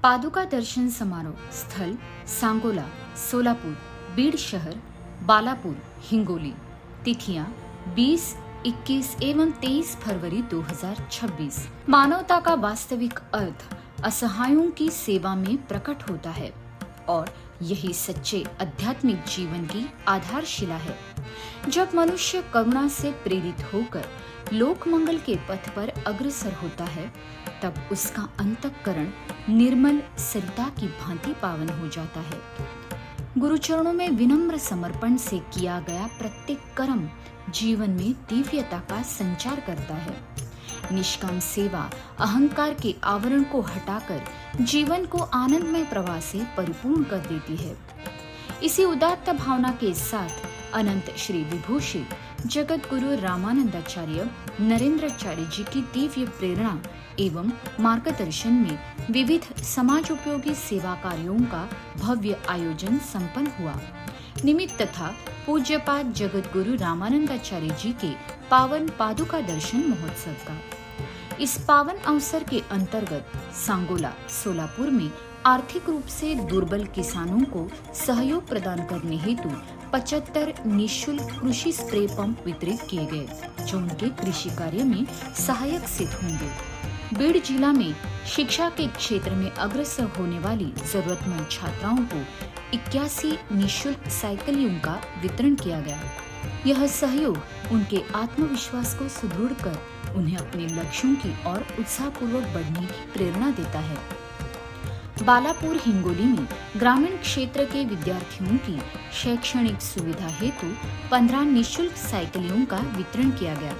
पादुका दर्शन समारोह स्थल सांगोला, सोलापुर, बीड़ शहर, बालापुर, हिंगोली। तिथियां 20, 21 एवं 23 फरवरी 2026। मानवता का वास्तविक अर्थ असहायों की सेवा में प्रकट होता है और यही सच्चे आध्यात्मिक जीवन की आधारशिला है। जब मनुष्य करुणा से प्रेरित होकर लोक मंगल के पथ पर अग्रसर होता है, तब उसका अंतःकरण निर्मल सरिता की भांति पावन हो जाता है। गुरुचरणों में विनम्र समर्पण से किया गया प्रत्येक कर्म जीवन में दिव्यता का संचार करता है। निष्काम सेवा अहंकार के आवरण को हटाकर जीवन को आनंदमय प्रवाह से परिपूर्ण कर देती है। इसी उदात्त भावना के साथ अनंत श्री विभूषित जगत गुरु रामानंदाचार्य नरेंद्राचार्य जी की दिव्य प्रेरणा एवं मार्गदर्शन में विविध समाज उपयोगी सेवा कार्यों का भव्य आयोजन संपन्न हुआ। निमित्त था पूज्यपाद जगत गुरु रामानंदाचार्य जी के पावन पादुका दर्शन महोत्सव का। इस पावन अवसर के अंतर्गत सांगोला, सोलापुर में आर्थिक रूप से दुर्बल किसानों को सहयोग प्रदान करने हेतु 75 निःशुल्क कृषि स्प्रे पंप वितरित किए गए, जो उनके कृषि कार्य में सहायक सिद्ध होंगे। बीड़ जिला में शिक्षा के क्षेत्र में अग्रसर होने वाली जरूरतमंद छात्राओं को 81 निःशुल्क साइकिलों का वितरण किया गया। यह सहयोग उनके आत्मविश्वास को सुदृढ़ कर उन्हें अपने लक्ष्यों की ओर उत्साहपूर्वक बढ़ने की प्रेरणा देता है। बालापुर, हिंगोली में ग्रामीण क्षेत्र के विद्यार्थियों की शैक्षणिक सुविधा हेतु 15 निःशुल्क साइकिलों का वितरण किया गया,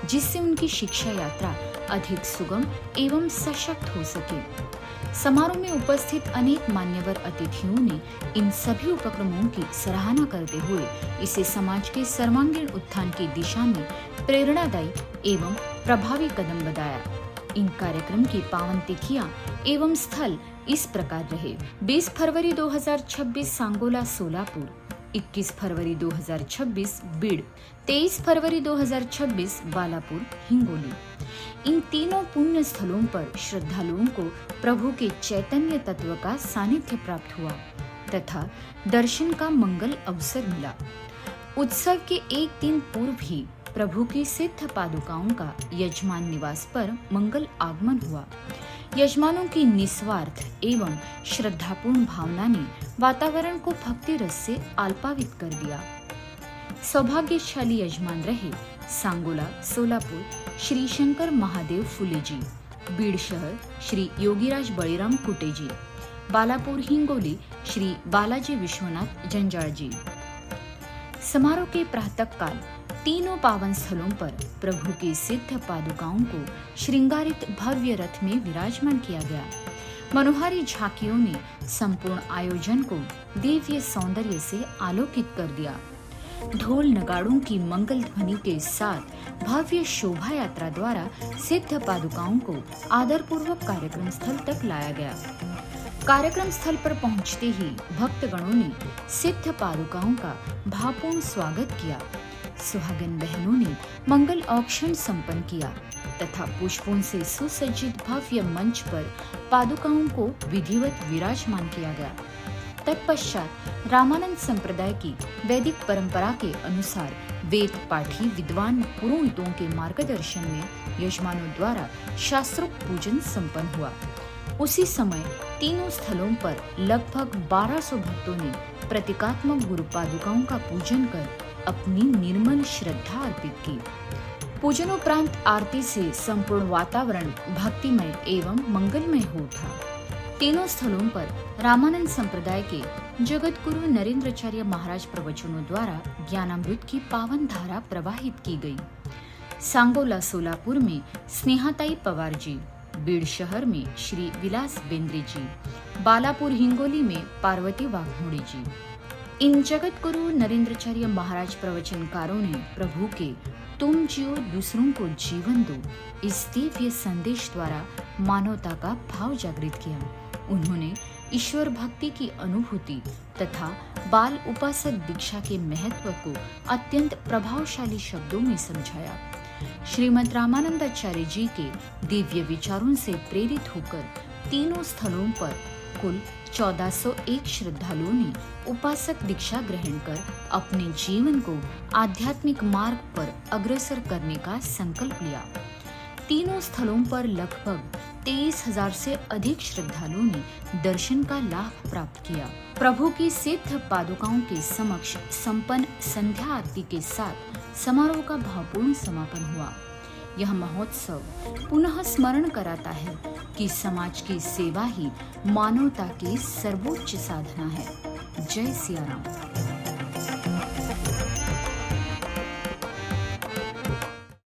जिससे उनकी शिक्षा यात्रा अधिक सुगम एवं सशक्त हो सके। समारोह में उपस्थित अनेक मान्यवर अतिथियों ने इन सभी उपक्रमों की सराहना करते हुए इसे समाज के सर्वांगीण उत्थान की दिशा में प्रेरणादायी एवं प्रभावी कदम बताया। इन कार्यक्रम की पावन तिथियां एवं स्थल इस प्रकार रहे: 20 फरवरी 2026 सांगोला, सोलापुर, 21 फरवरी 2026 बीड़, 23 फरवरी 2026 बालापुर, हिंगोली। इन तीनों पुण्य स्थलों पर श्रद्धालुओं को प्रभु के चैतन्य तत्व का सानिध्य प्राप्त हुआ तथा दर्शन का मंगल अवसर मिला। उत्सव के एक दिन पूर्व ही प्रभु की सिद्ध पादुकाओं का यजमान निवास पर मंगल आगमन हुआ। यजमानों की निस्वार्थ एवं श्रद्धापूर्ण भावना ने वातावरण को भक्ति रस से आल्पावित कर दिया। सौभाग्यशाली यजमान रहे सांगोला, सोलापुर श्री शंकर महादेव फुले जी, बीड़ शहर श्री योगीराज बळीराम कुटे जी, बालापुर, हिंगोली श्री बालाजी विश्वनाथ जंजाळ जी। समारोह के प्रातः काल तीनों पावन स्थलों पर प्रभु की सिद्ध पादुकाओं को श्रृंगारित भव्य रथ में विराजमान किया गया। मनोहारी झांकियों ने संपूर्ण आयोजन को दिव्य सौंदर्य से आलोकित कर दिया। ढोल नगाड़ों की मंगल ध्वनि के साथ भव्य शोभा यात्रा द्वारा सिद्ध पादुकाओं को आदरपूर्वक कार्यक्रम स्थल तक लाया गया। कार्यक्रम स्थल पर पहुंचते ही भक्तगणों ने सिद्ध पादुकाओं का भावपूर्ण स्वागत किया। सुहागन बहनों ने मंगल औक्षण संपन्न किया तथा पुष्पों से सुसज्जित भव्य मंच पर पादुकाओं को विधिवत विराजमान किया गया। तत्पश्चात रामानंद संप्रदाय की वैदिक परंपरा के अनुसार वेद पाठी विद्वान पुरोहितों के मार्गदर्शन में यजमानों द्वारा शास्त्रोक्त पूजन संपन्न हुआ। उसी समय तीनों स्थलों पर लगभग 1200 भक्तों ने प्रतीकात्मक गुरु पादुकाओं का पूजन कर अपनी निर्मल श्रद्धा अर्पित की। पूजनोपरांत आरती से संपूर्ण वातावरण भक्तिमय एवं मंगलमय हो उठा। तीनों स्थलों पर रामानंद संप्रदाय के जगत गुरु नरेंद्राचार्य महाराज प्रवचनों द्वारा ज्ञानामृत की पावन धारा प्रवाहित की गई। सांगोला, सोलापुर में स्नेहाताई पवार जी, बीड़ शहर में श्री विलास बेंद्रे जी, बालापुर, हिंगोली में पार्वती वाघमोड़े जी। इन जगत गुरु नरेंद्राचार्य महाराज प्रवचनकारों ने प्रभु के तुम जियो दूसरों को जीवन दो इस दिव्य संदेश द्वारा मानवता का भाव जागृत किया। उन्होंने ईश्वर भक्ति की अनुभूति तथा बाल उपासक दीक्षा के महत्व को अत्यंत प्रभावशाली शब्दों में समझाया। श्रीमद् रामानंदाचार्य जी के दिव्य विचारों से प्रेरित होकर तीनों स्थलों पर कुल 1401 श्रद्धालुओं ने उपासक दीक्षा ग्रहण कर अपने जीवन को आध्यात्मिक मार्ग पर अग्रसर करने का संकल्प लिया। तीनों स्थलों पर लगभग 23,000 से अधिक श्रद्धालुओं ने दर्शन का लाभ प्राप्त किया। प्रभु की सिद्ध पादुकाओं के समक्ष संपन्न संध्या आरती के साथ समारोह का भावपूर्ण समापन हुआ। यह महोत्सव पुनः स्मरण कराता है कि समाज की सेवा ही मानवता की सर्वोच्च साधना है। जय सिया राम।